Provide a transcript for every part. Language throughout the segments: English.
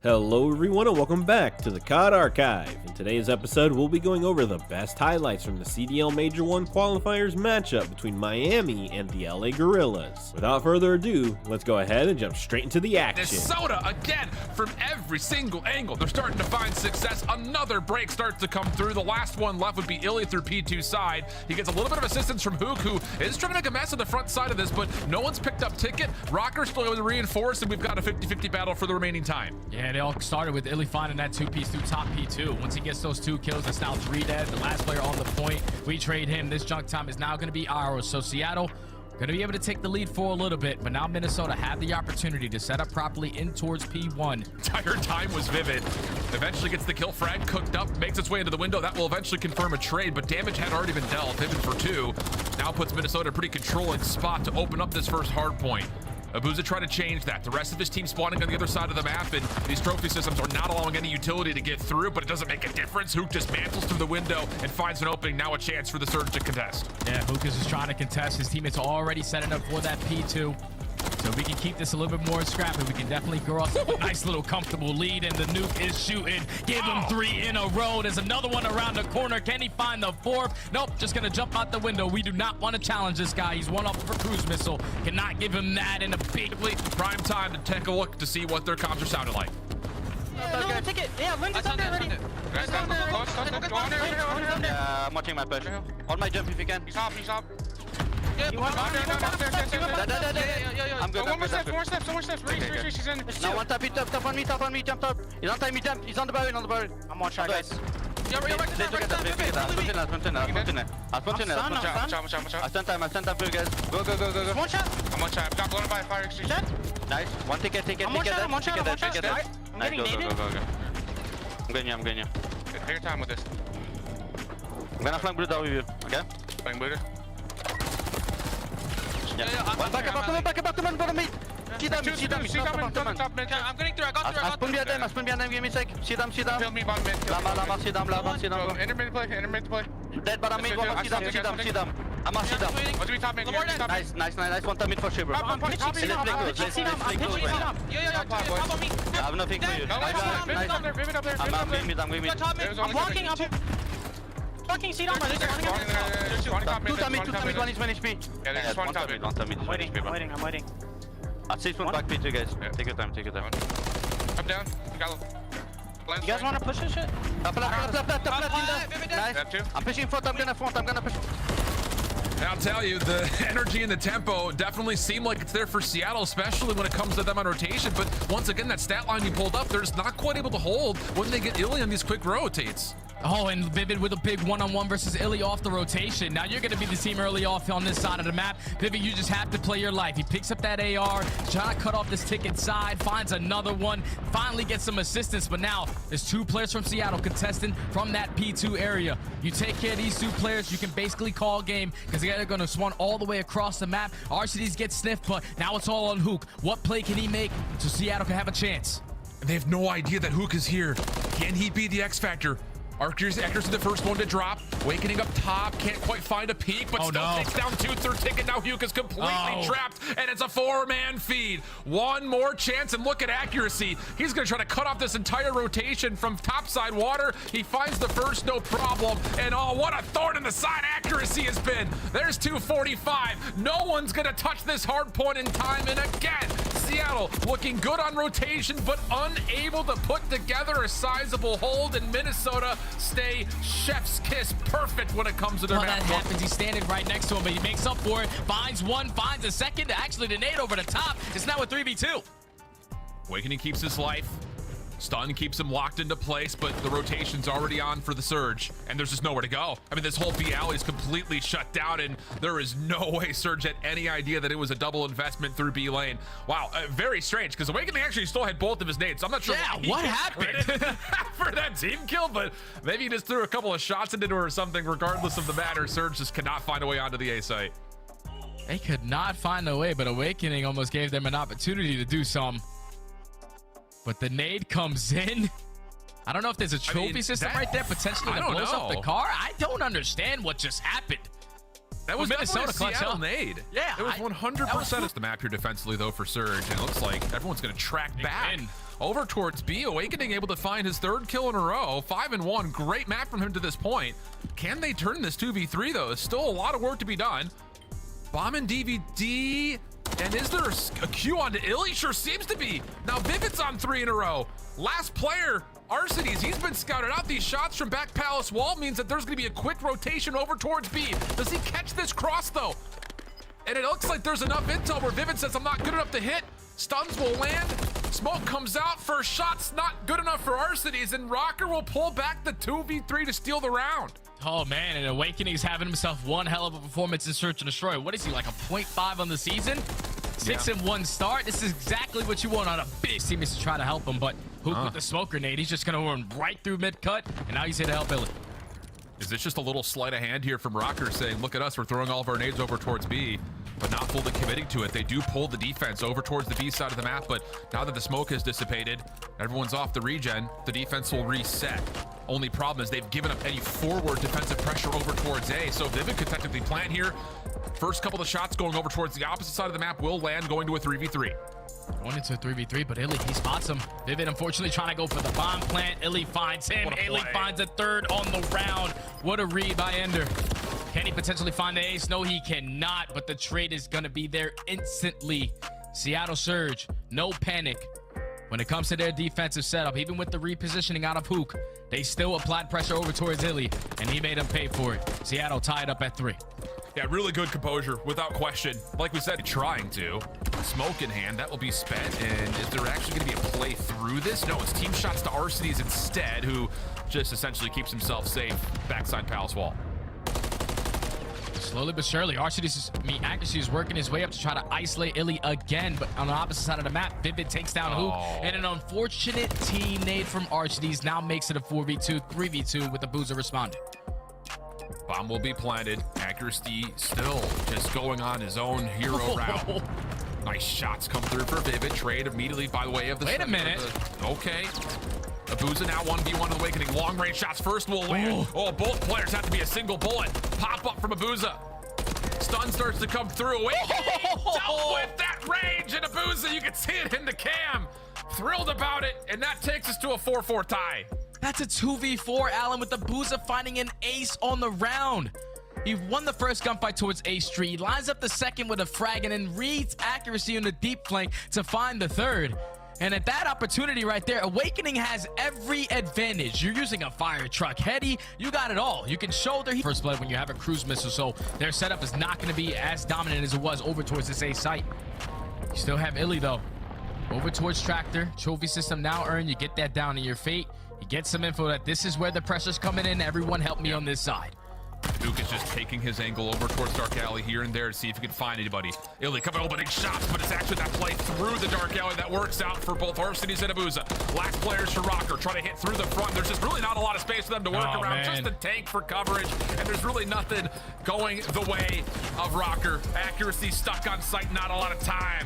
Hello everyone and welcome back to the COD Archive. In today's episode we'll be going over the best highlights from the CDL Major I Qualifiers matchup between Miami and the LA Gorillas. Without further ado, let's go ahead and jump straight into the action. Minnesota again from every single angle. They're starting to find success. Another break starts to come through. The last one left would be Illy through P2 side. He gets a little bit of assistance from Hook, who is trying to make a mess on the front side of this, but no one's picked up Ticket. Rokkr's still able to reinforce, and we've got a 50-50 battle for the remaining time. Yeah, they all started with Illy finding that two-piece through top P2. Once he gets those 2 kills, it's now 3 dead. The last player on the point. We trade him. This junk time is now going to be ours. So Seattle going to be able to take the lead for a little bit, but now Minnesota have the opportunity to set up properly in towards P1. Entire time was Vivid. Eventually gets the kill frag cooked up, makes its way into the window. That will eventually confirm a trade, but damage had already been dealt. Vivid for 2. Now puts Minnesota in a pretty controlling spot to open up this first hard point. Abuza trying to change that. The rest of his team spawning on the other side of the map, and these trophy systems are not allowing any utility to get through, but it doesn't make a difference. Hook just mantles through the window and finds an opening. Now a chance for the Surge to contest. Yeah, Hook is just trying to contest. His teammates are already setting up for that P2. So if we can keep this a little bit more scrappy, we can definitely grow us a nice little comfortable lead, and the nuke is shooting. Give him 3 in a row. There's another one around the corner. Can he find the 4th? Nope, just gonna jump out the window. We do not want to challenge this guy. He's 1 up for cruise missile. Cannot give him that in a big lead. Prime time to take a look to see what their comms are sounding like. No, take it. Yeah, Linda's under already. I'm watching my push. On my jump if you can. He's up. I'm good. One more steps. Reach, she's in. No, one top on me, jump top. He's on time, he's on the barrel, I'm one shot, guys. You're right there. I stand time for you guys. Go. One shot. I'm on shot. Got blown by a fire exchange. Nice. One ticket. I'm one shot. Nice, I'm getting naded. Go. I'm going you. Take your time with this. I'm gonna flank blue down with you, okay? Playing booter. One back up, come on, me. See them. I'm getting through. I got through. I spin behind them, give me a sec. See them. Kill me bottom mid. Lama, see them. Intermittent play. Dead, but I'm mid, one more, see them. I'm on see them. Let's be top mid. Nice. One top mid for sure, bro. I'm pitching Seedom. I have nothing for you. Vivid up there. I'm going mid. I'm blocking up. Fucking Seedom. Two top mid, 1 HP. Yeah, there's just one top mid. I'm waiting. At 6 point back P2, guys. Yeah. Take your time. Up down. You got You guys want to push this shit? Up. Nice. I'm pushing front. I'm gonna push. And I'll tell you, the energy and the tempo definitely seem like it's there for Seattle, especially when it comes to them on rotation. But once again, that stat line you pulled up, they're just not quite able to hold when they get Illy on these quick rotates. Oh, and Vivid with a big one-on-one versus Illy off the rotation. Now you're going to be the team early off on this side of the map. Vivid, you just have to play your life. He picks up that AR, trying to cut off this Ticket side, finds another one, finally gets some assistance, but now there's 2 players from Seattle contesting from that P2 area. You take care of these 2 players, you can basically call game, because they're going to swan all the way across the map. RCDs get sniffed, but now it's all on Hook. What play can he make so Seattle can have a chance? They have no idea that Hook is here. Can he be the X Factor? Accuracy the first one to drop. Wakening up top, can't quite find a peak, but still takes down 2/3 Ticket. Now Hook is completely trapped, and it's a 4-man feed. One more chance, and look at Accuracy. He's gonna try to cut off this entire rotation from topside water. He finds the first, no problem, and oh, what a thorn in the side Accuracy has been. There's 245. No one's gonna touch this hard point in time, and again, Seattle looking good on rotation, but unable to put together a sizable hold, and Minnesota stay chef's kiss perfect when it comes to their that map. happens. He's standing right next to him, but he makes up for it. Finds one, finds a second. Actually, the nade over the top. It's now a 3v2. Awakening keeps his life. Stun keeps him locked into place, but the rotation's already on for the Surge, and there's just nowhere to go. I mean, this whole B alley is completely shut down, and there is no way Surge had any idea that it was a double investment through B lane. Wow, very strange, because Awakening actually still had both of his nades. I'm not sure what happened for that team kill, but maybe he just threw a couple of shots into her or something. Regardless of the matter, Surge just cannot find a way onto the A site. They could not find a way, but Awakening almost gave them an opportunity to do some. But the nade comes in. I don't know if there's a trophy system right there potentially that blows up the car. I don't understand what just happened. That was Minnesota definitely a clutch, Seattle huh? nade. Yeah, It was I- 100% of the map here defensively, though, for Surge. And it looks like everyone's going to track back win. over towards B. Awakening able to find his 3rd kill in a row. 5-1. Great map from him to this point. Can they turn this 2v3, though? There's still a lot of work to be done. Bomb and DVD. And is there a Q onto Illy? Sure seems to be. Now Vivid's on 3 in a row. Last player, Arcades, he's been scouted out. These shots from back Palace wall means that there's going to be a quick rotation over towards B. Does he catch this cross, though? And it looks like there's enough intel where Vivid says, I'm not good enough to hit. Stuns will land. Smoke comes out. First shot's not good enough for Arcades, and Rokkr will pull back the 2v3 to steal the round. Oh man, and Awakening's having himself one hell of a performance in Search and Destroy. What is he, like a 0.5 on the season? 6-1 start. This is exactly what you want on a big teammates to try to help him, but Hook with the smoke grenade, he's just gonna run right through mid-cut, and now he's here to help Illy. Is this just a little sleight of hand here from Rokkr saying, look at us, we're throwing all of our nades over towards B, but not fully committing to it. They do pull the defense over towards the B side of the map, but now that the smoke has dissipated, everyone's off the regen, the defense will reset. Only problem is they've given up any forward defensive pressure over towards A, so Vivid could technically plant here. First couple of shots going over towards the opposite side of the map will land, going to a 3v3. Going into a 3v3, but Illy, he spots him. Vivid, unfortunately, trying to go for the bomb plant. Illy finds him. What a Illy play. finds a 3rd on the round. What a read by Ender. Can he potentially find the ace? No, he cannot, but the trade is going to be there instantly. Seattle Surge, no panic. When it comes to their defensive setup, even with the repositioning out of Hook, they still applied pressure over towards Illy, and he made him pay for it. Seattle tied up at 3. Yeah, really good composure, without question. Like we said, trying to. Smoke in hand, that will be spent. And is there actually going to be a play through this? No, it's team shots to Arcades instead, who just essentially keeps himself safe backside Palace wall. Slowly but surely, Arcades, Accuracy is working his way up to try to isolate Illy again, but on the opposite side of the map, Vivid takes down Hook, and an unfortunate team nade from Arcades now makes it a 4v2, 3v2 with the Boozer responding. Bomb will be planted. Accuracy still just going on his own hero route. Nice shots come through for Vivid. Trade immediately by way of the... Wait a minute. Okay. Abuza now 1v1 of Awakening. Long range shots first will land. Oh, both players have to be a single bullet. Pop up from Abuza. Stun starts to come through. Awakening dealt with that range, and Abuza, you can see it in the cam. Thrilled about it, and that takes us to a 4-4 tie. That's a 2v4, Allen, with the Booza finding an ace on the round. He won the first gunfight towards Ace Tree. He lines up the second with a frag and then reads Accuracy on the deep flank to find the 3rd. And at that opportunity right there, Awakening has every advantage. You're using a fire truck. Heady, you got it all. You can shoulder first blood when you have a cruise missile, so their setup is not going to be as dominant as it was over towards this A site. You still have Illy, though. Over towards Tractor. Trophy system now earned. You get that down to your fate. You get some info that this is where the pressure's coming in. Everyone help me on this side. Duke is just taking his angle over towards Dark Alley here and there to see if he can find anybody. Illy coming opening shots, but it's actually that play through the Dark Alley that works out for both Arcades and Abuza. Last players for Rokkr trying to hit through the front. There's just really not a lot of space for them to work around. Man. Just a tank for coverage, and there's really nothing going the way of Rokkr. Accuracy stuck on site, not a lot of time.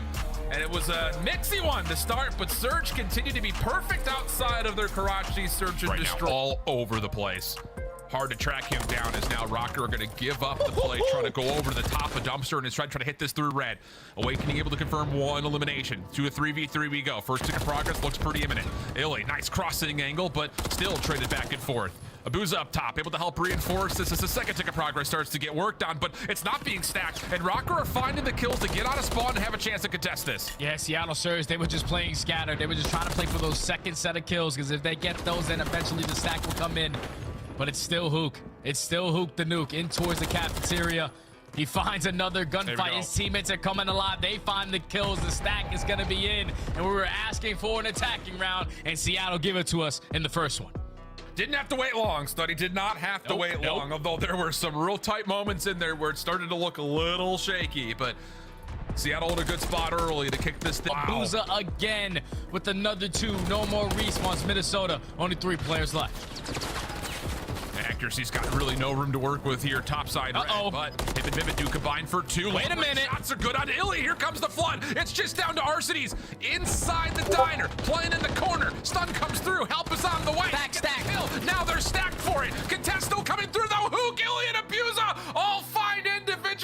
And it was a mixy one to start, but Surge continued to be perfect outside of their Karachi Search and Destroy. All over the place. Hard to track him down as now Rokkr are going to give up the play, trying to go over to the top of Dumpster and is trying to hit this through red. Awakening able to confirm 1 elimination. To a 3v3 we go. First tick of progress looks pretty imminent. Illy, nice crossing angle, but still traded back and forth. Abuza up top, able to help reinforce this as the second tick of progress starts to get worked on, but it's not being stacked, and Rokkr are finding the kills to get out of spawn and have a chance to contest this. Yeah, Seattle Surge, they were just playing scattered. They were just trying to play for those second set of kills, because if they get those, then eventually the stack will come in. But it's still Hook. It's still Hook the Nuke in towards the cafeteria. He finds another gunfight. His teammates are coming alive. They find the kills. The stack is going to be in. And we were asking for an attacking round, and Seattle give it to us in the first one. Didn't have to wait long, Study. Did not have to wait long, although there were some real tight moments in there where it started to look a little shaky. But Seattle in a good spot early to kick this thing. Booza again with another 2. No more respawns. Minnesota, only 3 players left. Accuracy's got really no room to work with here, topside red, but him and Vivid do combine for 2. Wait a minute. Shots are good on Illy. Here comes the flood. It's just down to Arcades inside the diner, playing in the corner. Stun comes through. Help is on the way. Stack. Now they're stacked for it. Contesto coming through though. Hook, Illy, and Abuza all find individual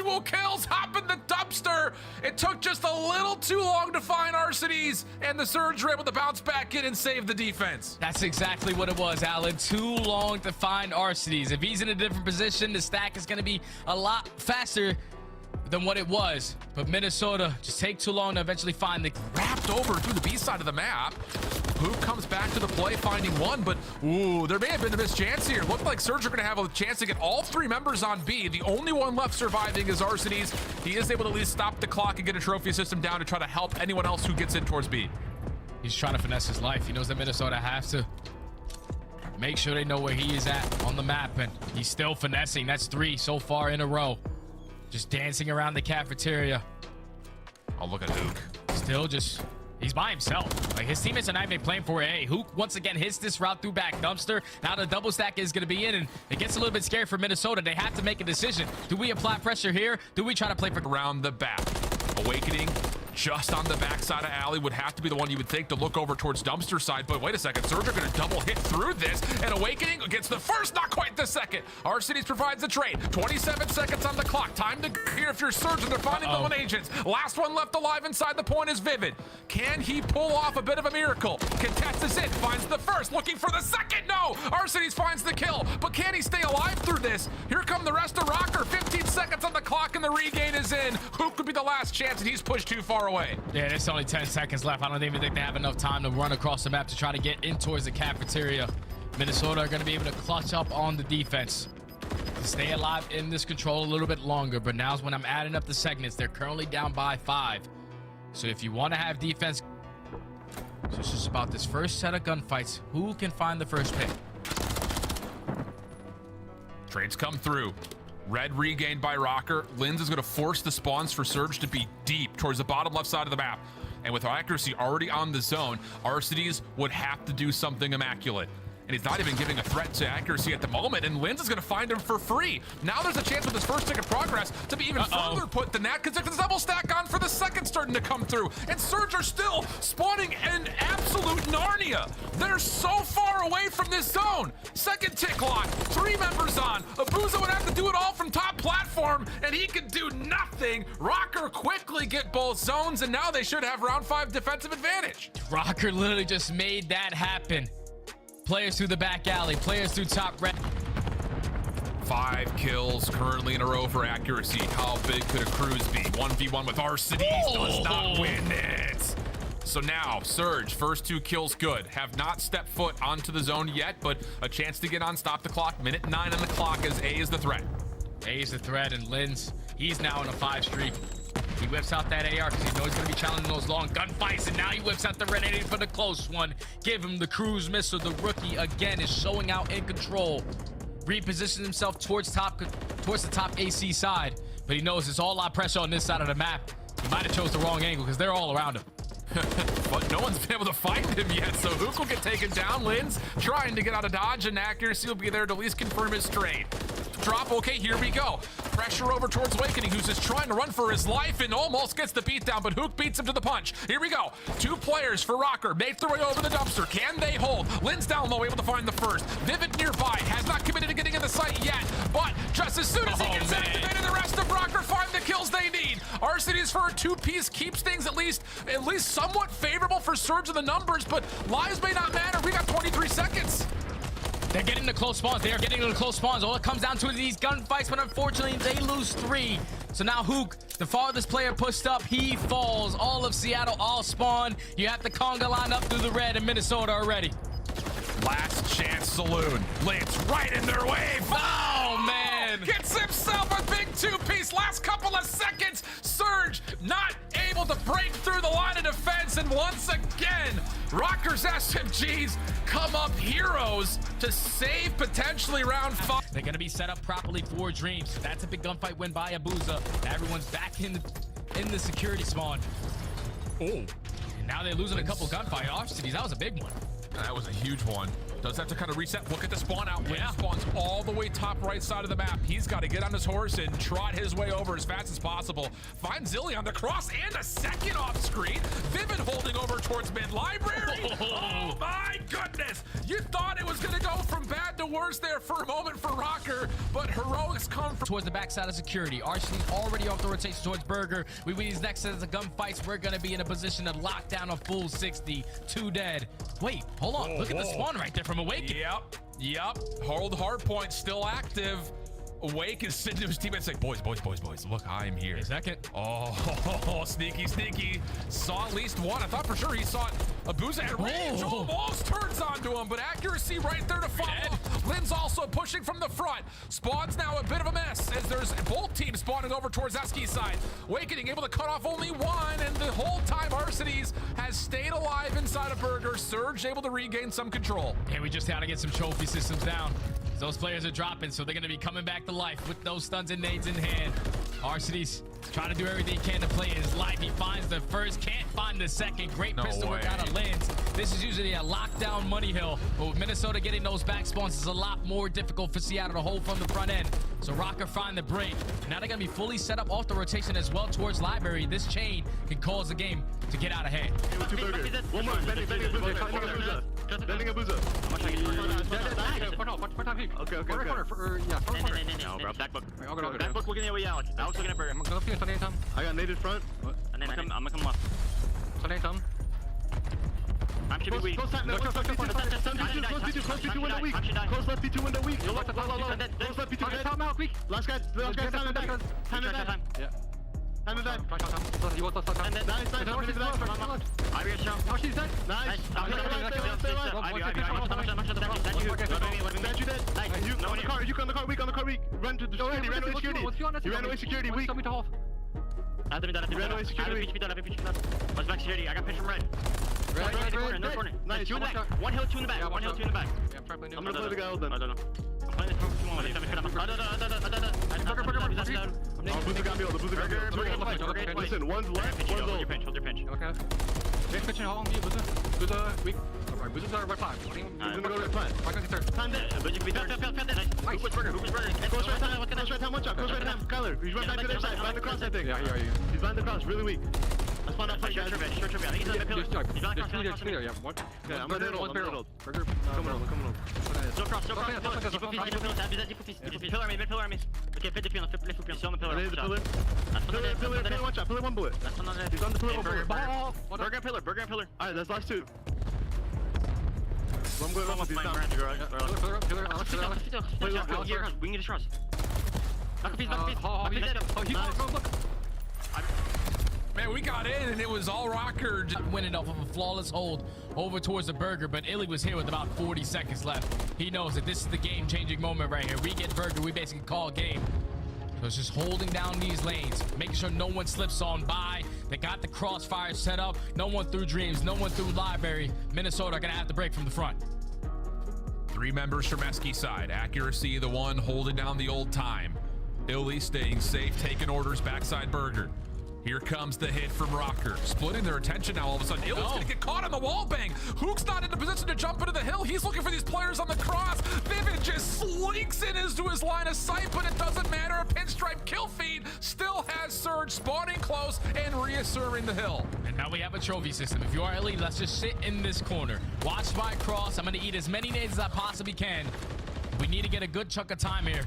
just a little too long to find Arcades, and the Surge were able to bounce back in and save the defense. That's exactly what it was, Alan. Too long to find Arcades. If he's in a different position, the stack is going to be a lot faster than what it was. But Minnesota just take too long to eventually find the... Wrapped over through the B side of the map. Who comes back to the play, finding one, but ooh, there may have been a missed chance here. Looked like Surge are going to have a chance to get all 3 members on B. The only one left surviving is Arcades. He is able to at least stop the clock and get a trophy system down to try to help anyone else who gets in towards B. He's trying to finesse his life. He knows that Minnesota has to make sure they know where he is at on the map, and he's still finessing. That's 3 so far in a row. Just dancing around the cafeteria. Oh, look at Hook. Still just, he's by himself. Like, his teammates are not even playing for A. Hook once again hits this route through back dumpster. Now the double stack is going to be in, and it gets a little bit scary for Minnesota. They have to make a decision. Do we apply pressure here? Do we try to play for... Around the back. Awakening just on the backside of Alley would have to be the one you would think to look over towards dumpster side, but wait a second, Surge are going to double hit through this, and Awakening gets the first, not quite the second. Arcades provides the trade. 27 seconds on the clock. Time to here if you're Surge, and they're finding the 1 agents. Last one left alive inside the point is Vivid. Can he pull off a bit of a miracle? Contests is it, finds the first, looking for the second. No, Arcades finds the kill, but can he stay alive through this? Here come the rest of Rokkr. 15 seconds on the clock, and the regain is in. Who could be the last chance, and he's pushed too far away. Yeah, there's only 10 seconds left. I don't even think they have enough time to run across the map to try to get in towards the cafeteria. Minnesota are going to be able to clutch up on the defense to stay alive in this control a little bit longer. But now's when I'm adding up the segments. They're currently down by 5. So if you want to have defense, so it's just about this first set of gunfights. Who can find the first pick? Trades come through. Red regained by Rokkr. Linz is going to force the spawns for Surge to be deep towards the bottom left side of the map. And with accuracy already on the zone, Arcades would have to do something immaculate. And he's not even giving a threat to accuracy at the moment, and Linz is going to find him for free. Now there's a chance with his first tick of progress to be even further put than that, because there's a double stack on for the second starting to come through. And Surge are still spawning in absolute Narnia. They're so far away from this zone. Second tick lock, 3 members on. Abuza would have to do it all from top platform, and he could do nothing. Rokkr quickly get both zones, and now they should have round 5 defensive advantage. Rokkr literally just made that happen. Players through the back alley, players through top red. 5 kills currently in a row for accuracy. How big could a cruise be? 1v1 with Arcades does not win it. So now, Surge, first 2 kills good. Have not stepped foot onto the zone yet, but a chance to get on, stop the clock. Minute 9 on the clock as A is the threat. A is the threat, and Linz, he's now in a 5 streak. He whips out that AR because he knows he's going to be challenging those long gunfights, and now he whips out the red 80 for the close one. Give him the cruise missile. The rookie, again, is showing out in control. Repositions himself towards the top AC side, but he knows it's all a lot of pressure on this side of the map. He might have chose the wrong angle because they're all around him. But no one's been able to find him yet, so Hook will get taken down. Linz trying to get out of dodge, and accuracy will be there to at least confirm his trade. Drop, okay, here we go. Pressure over towards Awakening, who's just trying to run for his life and almost gets the beat down, but Hook beats him to the punch. Here we go. 2 players for Rokkr make their way over the dumpster. Can they hold? Linz down low, able to find the first. Vivid nearby, has not committed to getting in the site yet, but just as soon as he gets activated, the rest of Rokkr find the kills they need. Arcades for a 2-piece keeps things at least somewhat favorable for Surge in the numbers, but lives may not matter. We got 23 seconds. They're getting the close spawns. They are getting the close spawns. All it comes down to is these gunfights, but unfortunately, they lose 3. So now Hook, the farthest player pushed up, he falls. All of Seattle all spawn. You have the conga line up through the red, and Minnesota already. Last chance saloon. Linz right in their way. Oh, man. Gets himself a big 2-piece. Last couple of seconds. Surge not able to break through the line of defense. And once again, Rokkr's SMGs come up heroes to save potentially round 5. They're going to be set up properly for Dreams. That's a big gunfight win by Abuza. Everyone's back in the security spawn. Oh. And now they're losing a couple gunfight Arcades. That was a big one. That was a huge one. Does have to kind of reset. Look at the spawn out. Yeah. Spawns all the way top right side of the map. He's got to get on his horse and trot his way over as fast as possible. Finds Zilly on the cross and a second off screen. Vivid holding over towards mid library. Oh my goodness. You thought it was going to go from bad to the worst there for a moment for Rokkr, but heroics come from towards the backside of security. Arsenal's already off the rotation towards Burger. We win these next sets of gunfights. We're going to be in a position to lock down a full 60. 2 dead. Wait, hold on. Look at the spawn right there from Awaken. Yep. Hold Hardpoint still active. Awake is sitting to his teammates like, boys, look, I am here. A second. Oh, sneaky. Saw at least one. I thought for sure he saw Abuza at range. Almost turns onto him, but accuracy right there to follow. Lynn's also pushing from the front. Spawn's now a bit of a mess as there's both teams spawning over towards Eski's side. Awakening able to cut off only one, and the whole time Arcades has stayed alive inside of Burger. Surge able to regain some control. And we just had to get some trophy systems down. Those players are dropping, so they're going to be coming back to life with those stuns and nades in hand. Arcades trying to do everything he can to play his life. He finds the first, can't find the second. Great pistol work out of Lens. This is usually a lockdown money hill, but with Minnesota getting those back spawns, it's a lot more difficult for Seattle to hold from the front end. So Rokkr find the break. Now they're going to be fully set up off the rotation as well towards Library. This chain can cause the game to get out of hand. One more. Bending Abuza. Okay. No, bro. Back book. Back book looking at way out. Alex looking at Burger. I got naded front. I'm gonna come left. I'm should be weak. Close left B2 window weak. Close left B2 window weak. Close left B2 dead. Time out weak. Last guy time and back. Time and back. Yeah. Time and back. Nice. I reach now. Oh, she's dead. Nice. I got you dead. Nice. You on the car. You on the car weak. On the car weak. Run to the security. Ran away security. You ran away security weak. He ran away security. What's back security? I got pitch from red. Corner. Nice. 2 in the back. 1 hill, 2 in the back. 1 hill, 2 in the back. I'm gonna play the guy old then. I don't know. I'm playing this from 1. The Boozer got me. The Boozer got me. Listen, one's left, one's low. Hold your pinch. Okay. Next pitch in hall. Boozer weak. Boozer's our red 5. He's gonna go red 5. Time dead. Boozer be there. Hoopers Burger. Close right time. One shot. Close right time. Kyler, he's right back to their side. Behind the cross, I think. Yeah, he's behind the cross. Really weak. I spawned out front, guys. Short trip. I think he's on the pillar. He's on the cross. Yeah, I'm gonna middle. Burger, come on. Still cross. Pillar on me. Okay, flip the pillar. Still on the pillar. Pillar, one shot. Pillar, 1 bullet. He's on the pillar, 1 bullet. Burger and pillar. Alright, that's last 2. I'm going off with these down. Pillar. We can get a trust. Knock a piece. Man, we got in and it was all Rokkr. Winning off of a flawless hold over towards the Burger, but Illy was here with about 40 seconds left. He knows that this is the game-changing moment right here. We get Burger, we basically call game. So it's just holding down these lanes, making sure no one slips on by. They got the crossfire set up. No one through Dreams, no one through Library. Minnesota gonna have to break from the front. 3 members from Eski's side. Accuracy, the one holding down the old time. Illy staying safe, taking orders backside Burger. Here comes the hit from Rokkr. Splitting their attention now all of a sudden. Illy's gonna get caught on the wall bang. Hook's not in the position to jump into the hill. He's looking for these players on the cross. Vivid just slinks in into his line of sight, but it doesn't matter. A pinstripe kill feed still has Surge spawning close and reassuring the hill. And now we have a trophy system. If you are Elite, let's just sit in this corner. Watch my cross. I'm gonna eat as many nades as I possibly can. We need to get a good chunk of time here.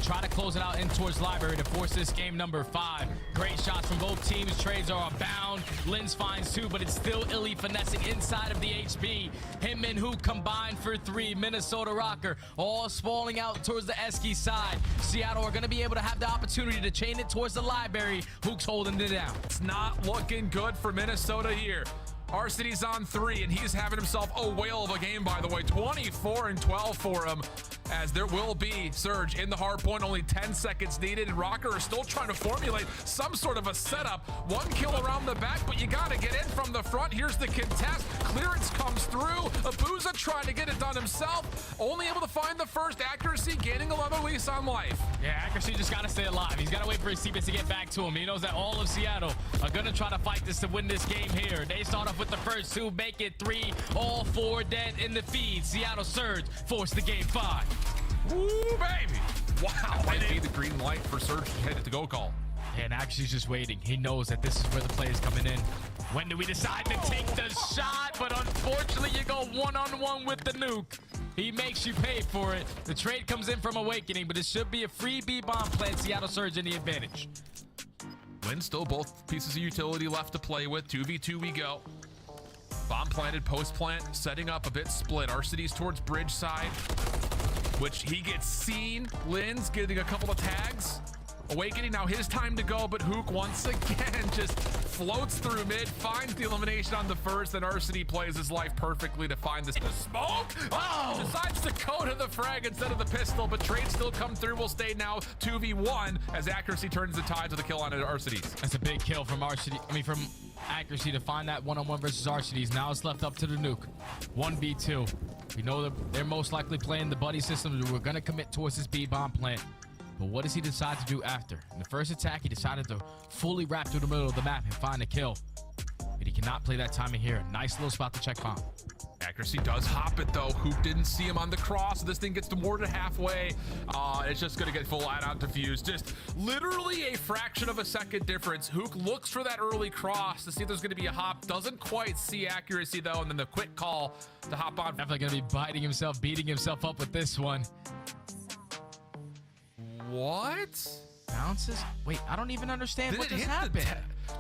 Try to close it out in towards Library to force this game number 5. Great shots from both teams. Trades are abound. Lens finds 2, but it's still Illy finessing inside of the HB. Him and Hook combined for 3. Minnesota Rokkr all spalling out towards the Eski side. Seattle are going to be able to have the opportunity to chain it towards the Library. Hook's holding it down. It's not looking good for Minnesota here. Arcades on 3, and he's having himself a whale of a game, by the way. 24 and 12 for him, as there will be Surge in the hard point. Only 10 seconds needed, and Rokkr are still trying to formulate some sort of a setup. 1 kill around the back, but you got to get in from the front. Here's the contest. Clearance comes through. Abuza trying to get it done himself. Only able to find the first. Accuracy gaining another lease on life. Yeah, Accuracy just got to stay alive. He's got to wait for his teammates to get back to him. He knows that all of Seattle are going to try to fight this to win this game here. They start off with the first 2, make it 3, all 4 dead in the feed. Seattle Surge force the game 5. Ooh, baby. Wow. Might be the green light for Surge to head to go call. And Actually's just waiting. He knows that this is where the play's coming in. When do we decide to take the shot? But unfortunately, you go one-on-one with the nuke. He makes you pay for it. The trade comes in from Awakening, but it should be a free B-bomb plant. Seattle Surge in the advantage. Lynn still both pieces of utility left to play with. 2v2 we go. Bomb planted, post plant, setting up a bit split. Arcity's towards bridge side, which he gets seen. Lynn's getting a couple of tags. Awakening, now his time to go, but Hook once again just floats through mid, finds the elimination on the first, and Arcity plays his life perfectly to find the smoke. Oh! Decides to go to the frag instead of the pistol, but trade still come through. Will stay now 2v1 as Accuracy turns the tide with a kill on Arcity's. That's a big kill from Arcity. I mean, from Accuracy to find that one-on-one versus Arcity's. Now it's left up to the nuke. 1v2. We know that they're most likely playing the buddy system. We're going to commit towards this B-bomb plant. But what does he decide to do after? In the first attack, he decided to fully wrap through the middle of the map and find a kill. But he cannot play that timing here. Nice little spot to check bomb. Accuracy does hop it though. Hook didn't see him on the cross. This thing gets demoted halfway. It's just gonna get full add-on defused. Just literally a fraction of a second difference. Hook looks for that early cross to see if there's gonna be a hop. Doesn't quite see Accuracy though, and then the quick call to hop on. Definitely gonna be biting himself, beating himself up with this one. What? Bounces? Wait, I don't even understand what just happened.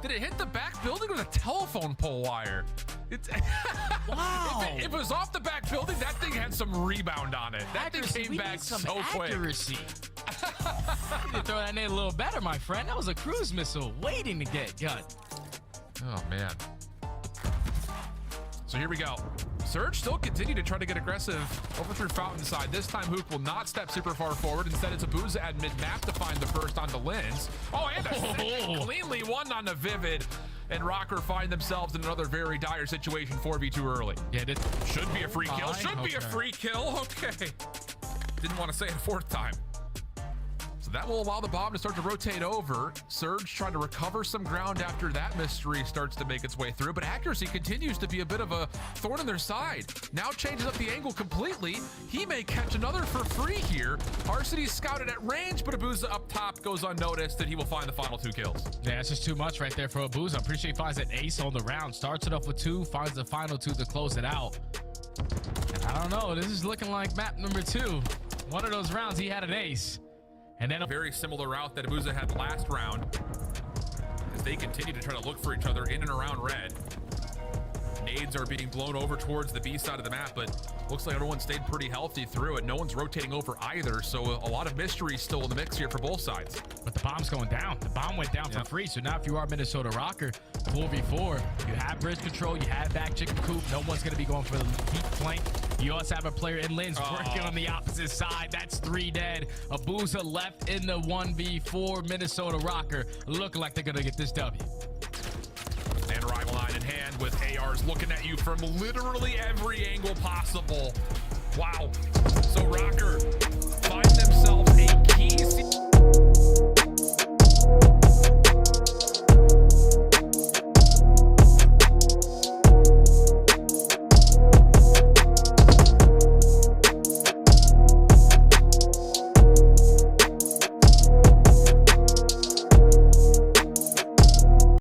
Did it hit the back building or the telephone pole wire? It's Wow. If it was off the back building, that thing had some rebound on it. That thing came back so quick. Accuracy. You need to throw that in a little better, my friend. That was a cruise missile waiting to get gut. Oh, man. So here we go. Surge still continue to try to get aggressive over through Fountain side. This time, Hook will not step super far forward. Instead, it's Abuza at mid-map to find the first onto Lynn's. Oh, and a cleanly one on the Vivid. And Rokkr find themselves in another very dire situation, 4v2 early. Yeah, this should be a free kill. Should be a free kill. Okay. Didn't want to say it a fourth time. So that will allow the bomb to start to rotate over. Surge trying to recover some ground after that mystery starts to make its way through, but Accuracy continues to be a bit of a thorn in their side. Now changes up the angle completely. He may catch another for free here. Arcity's scouted at range, but Abuza up top goes unnoticed, and he will find the final 2 kills. Yeah, it's just too much right there for Abuza. I'm pretty sure he finds an ace on the round. Starts it off with 2, finds the final 2 to close it out. And I don't know, this is looking like map number 2. One of those rounds, he had an ace. And then A very similar route that Abuza had last round as they continue to try to look for each other in and around red. Nades are being blown over towards the B side of the map, but looks like everyone stayed pretty healthy through it. No one's rotating over either, so a lot of mystery still in the mix here for both sides. But the bomb's going down. The bomb went down for free, so now if you are Minnesota Rokkr, 4v4, you have bridge control, you have back chicken coop. No one's going to be going for the deep flank. You also have a player in Lynn's working on the opposite side. That's 3 dead. Abuza left in the 1v4. Minnesota Rokkr looking like they're going to get this W. And rival line in hand with ARs looking at you from literally every angle possible. Wow,